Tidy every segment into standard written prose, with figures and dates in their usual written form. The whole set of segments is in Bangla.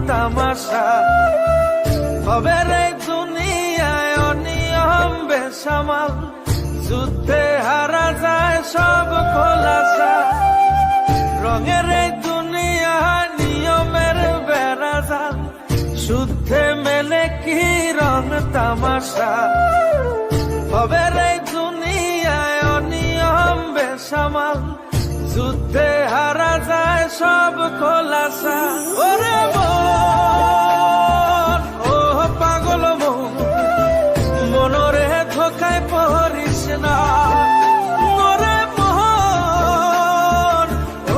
তামাশা হবে রে দুনিয়ায় অনিয়ম বেসামাল, যুদ্ধে হারা যায় সব খোলাসা। রঙের এই দুনিয়া নিয়মের বেড়াজাল, শুদ্ধে মেলে কি রং তামাশা হবে রে দুনিয়ায় অনিয়ম বেসামাল, যুদ্ধে হারা যায় সব খোলাসা। ওরে মন, ও পাগল মন, মনরে ধোকায় পড়িস না। ওরে মন,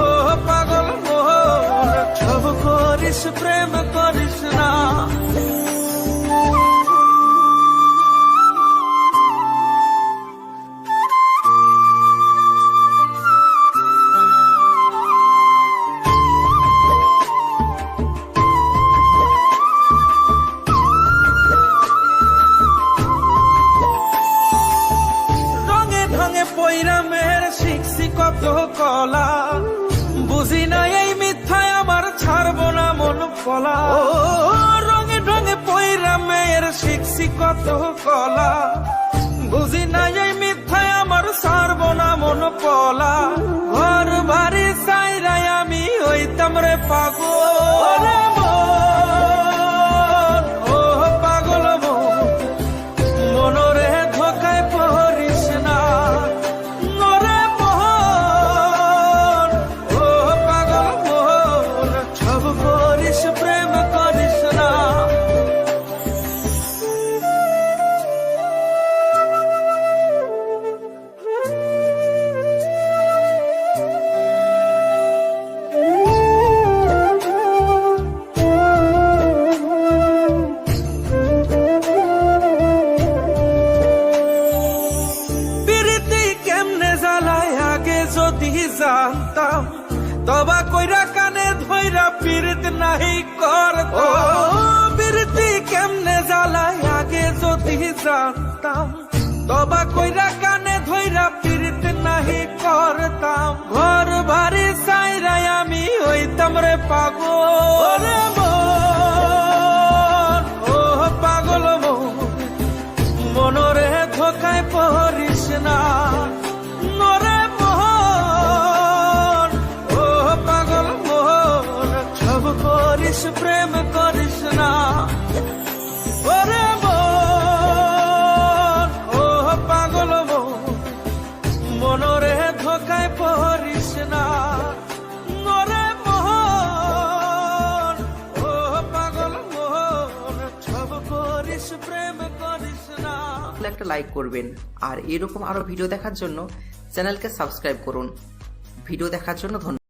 ও পাগল মন, সব করিস প্রেম করিস না। পৈরামের শিখছি কত কলা, বুঝি না এই মিথ্যায় আমার ছাড়বো না মন পলা। রঙে ঢঙে পৈরামের শিখছি কত কলা, বুঝি না এই মিথ্যায় আমার ছাড়বো না মন পলা। ঘর বাড়ি চাইরাই আমি হইতাম রে পাগল। ও পাগল মন, মনরে ধোকায় পড়িস না। প্রেম করিস না। প্রীতি কেমনে জ্বালায় আগে যদি জানতাম, তবা কইরা কানে ধইরা পীড়িত নাহি করতাম। প্রীতি কেমনে জ্বালায় আগে যদি জানতাম, তবা কইরা কানে ধইরা পীড়িত নাহি করতাম। ঘর বাড়ি চাইরাই আমি হইতাম রে পাগল। ও পাগল মন, মনরে ধোকায় পড়িস না। করিস প্রেম করিস না। ওরে মন, ও পাগল মন, মনরে ধোকায় পড়িস না। ওরে মন, ও পাগল মন, সব করিস প্রেম করিস না। একটা লাইক করবেন আর এরকম আরো ভিডিও দেখার জন্য চ্যানেলকে সাবস্ক্রাইব করুন। ভিডিও দেখার জন্য ধন্যবাদ।